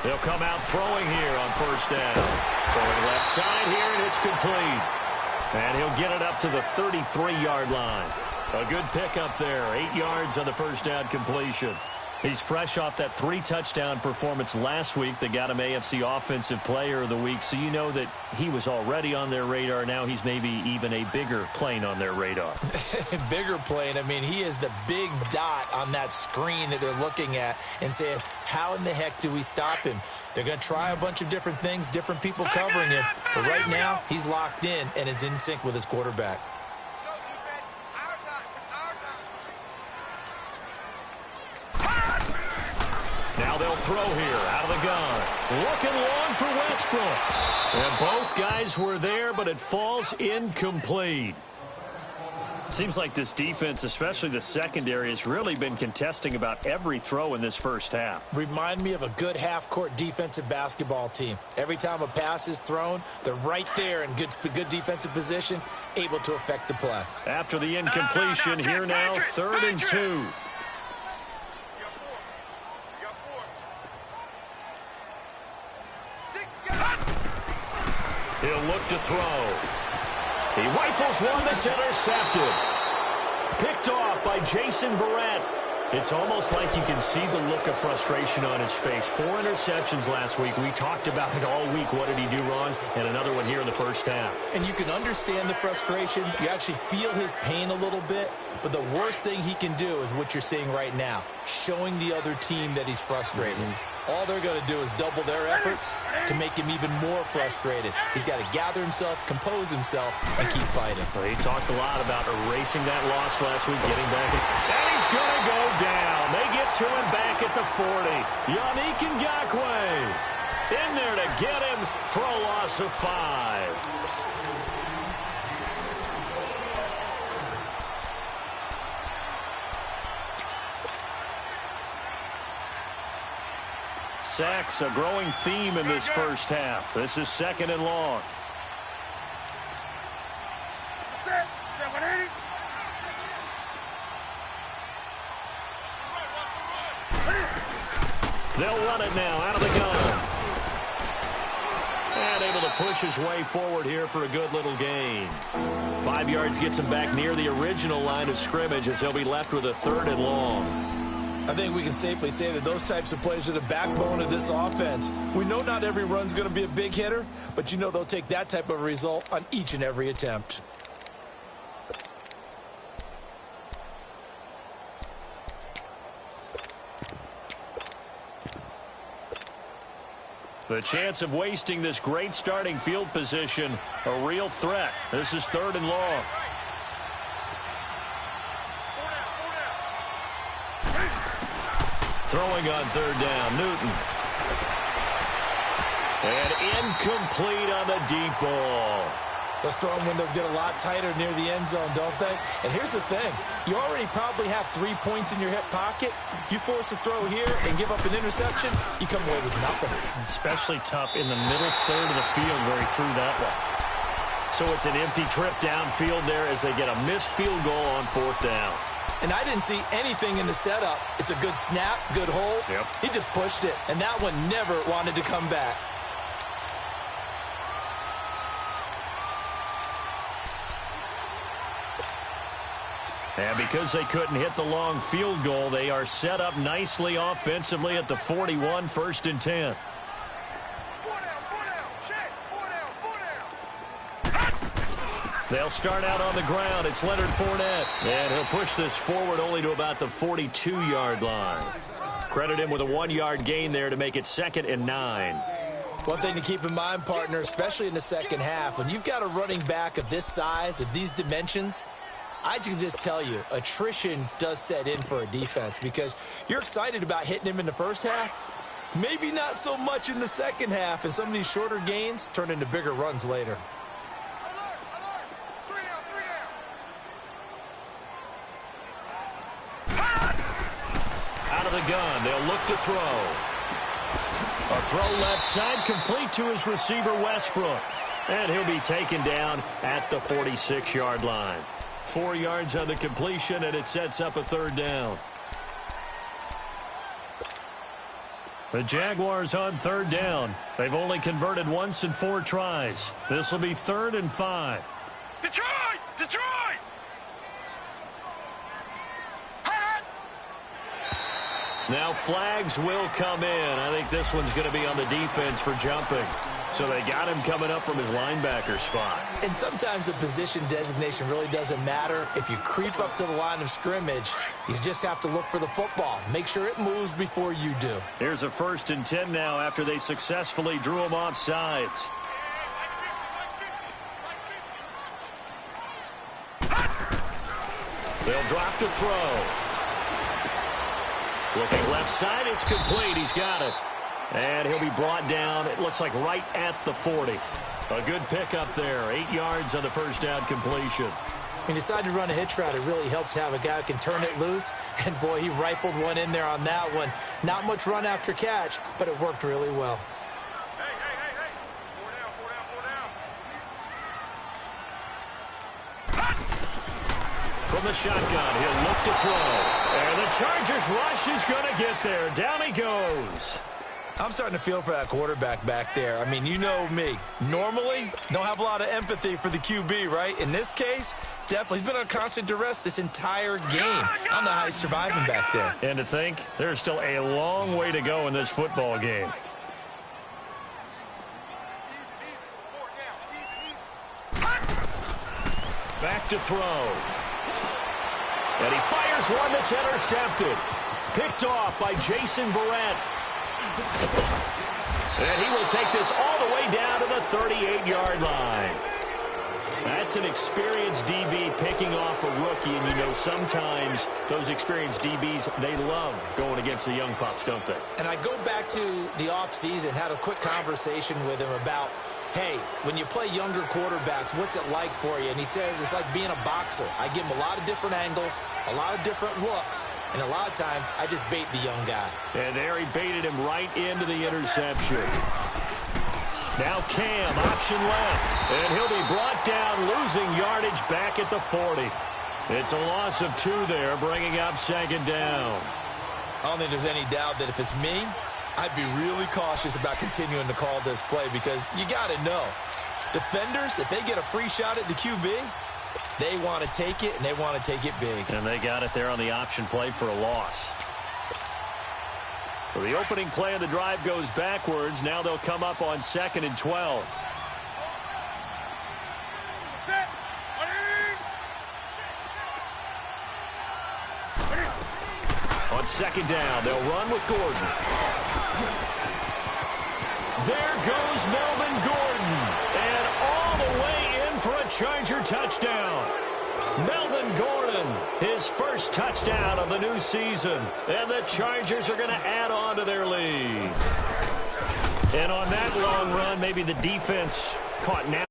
They'll come out throwing here on first down. Throwing left side here, and it's complete. And he'll get it up to the 33-yard line. A good pickup there. 8 yards on the first down completion. He's fresh off that 3-touchdown performance last week that got him AFC Offensive Player of the Week, so you know that he was already on their radar. Now he's maybe even a bigger plane on their radar. Bigger plane. I mean, he is the big dot on that screen that they're looking at and saying, how in the heck do we stop him? They're going to try a bunch of different things, different people covering him, but right now he's locked in and is in sync with his quarterback. Now they'll throw here out of the gun. Looking long for Westbrook. And both guys were there, but it falls incomplete. Seems like this defense, especially the secondary, has really been contesting about every throw in this first half. Remind me of a good half-court defensive basketball team. Every time a pass is thrown, they're right there in good defensive position, able to affect the play. After the incompletion, here now, 3rd and 2. He'll look to throw. He rifles one that's intercepted. Picked off by Jason Verrett. It's almost like you can see the look of frustration on his face. 4 interceptions last week. We talked about it all week. What did he do wrong? And another one here in the first half. And you can understand the frustration. You actually feel his pain a little bit. But the worst thing he can do is what you're seeing right now, showing the other team that he's frustrated. All they're going to do is double their efforts to make him even more frustrated. He's got to gather himself, compose himself, and keep fighting. Well, he talked a lot about erasing that loss last week, getting back. And he's going to go down. They get to him back at the 40. Yannick Ngakoue in there to get him for a loss of 5. Sacks, a growing theme in this first half. This is 2nd and long. They'll run it now out of the gun. And able to push his way forward here for a good little gain. 5 yards gets him back near the original line of scrimmage as he'll be left with a 3rd and long. I think we can safely say that those types of plays are the backbone of this offense. We know not every run's going to be a big hitter, but you know they'll take that type of result on each and every attempt. The chance of wasting this great starting field position, a real threat. This is 3rd and long. Throwing on 3rd down, Newton. And incomplete on the deep ball. Those throwing windows get a lot tighter near the end zone, don't they? And here's the thing. You already probably have 3 points in your hip pocket. You force a throw here and give up an interception, you come away with nothing. Especially tough in the middle third of the field where he threw that one. So it's an empty trip downfield there as they get a missed field goal on 4th down. And I didn't see anything in the setup. It's a good snap, good hold. Yep. He just pushed it, and that one never wanted to come back. And because they couldn't hit the long field goal, they are set up nicely offensively at the 41, 1st and 10. They'll start out on the ground. It's Leonard Fournette. And he'll push this forward only to about the 42-yard line. Credit him with a 1-yard gain there to make it 2nd and 9. One thing to keep in mind, partner, especially in the second half, when you've got a running back of this size, of these dimensions, I can just tell you, attrition does set in for a defense because you're excited about hitting him in the first half. Maybe not so much in the second half, and some of these shorter gains turn into bigger runs later. Out of the gun, they'll look to throw. A throw left side, complete to his receiver, Westbrook. And he'll be taken down at the 46-yard line. 4 yards on the completion, and it sets up a 3rd down. The Jaguars on third down. They've only converted once in 4 tries. This will be 3rd and 5. Detroit! Detroit! Now flags will come in. I think this one's going to be on the defense for jumping. So they got him coming up from his linebacker spot. And sometimes the position designation really doesn't matter. If you creep up to the line of scrimmage, you just have to look for the football. Make sure it moves before you do. Here's a 1st and 10 now after they successfully drew him off sides. They'll drop to throw. Looking left side, it's complete. He's got it. And he'll be brought down, it looks like right at the 40. A good pickup there. 8 yards on the 1st down completion. He decided to run a hitch route. It really helps to have a guy who can turn it loose. And, boy, he rifled one in there on that one. Not much run after catch, but it worked really well. Hey. 4 down. From the shotgun, he'll look to throw. And the Chargers rush is going to get there. Down he goes. I'm starting to feel for that quarterback back there. I mean, you know me. Normally, don't have a lot of empathy for the QB, right? In this case, definitely. He's been under constant duress this entire game. I don't know how he's surviving back there. And to think, there's still a long way to go in this football game. Back to throw. And he fires one that's intercepted. Picked off by Jason Verrett. And he will take this all the way down to the 38-yard line. That's an experienced DB picking off a rookie, and you know sometimes those experienced DBs, they love going against the young pups, don't they? And I go back to the offseason, had a quick conversation with him about, hey, when you play younger quarterbacks, what's it like for you? And he says it's like being a boxer. I give him a lot of different angles, a lot of different looks, and a lot of times I just bait the young guy. And there he baited him right into the interception. Now Cam, option left, and he'll be brought down, losing yardage back at the 40. It's a loss of 2 there, bringing up 2nd down. I don't think there's any doubt that if it's me, I'd be really cautious about continuing to call this play because you got to know, defenders, if they get a free shot at the QB, they want to take it, and they want to take it big. And they got it there on the option play for a loss. So the opening play of the drive goes backwards. Now they'll come up on 2nd and 12. On 2nd down, they'll run with Gordon. There goes Melvin Gordon. And all the way in for a Charger touchdown. Melvin Gordon, his first touchdown of the new season. And the Chargers are going to add on to their lead. And on that long run, maybe the defense caught now.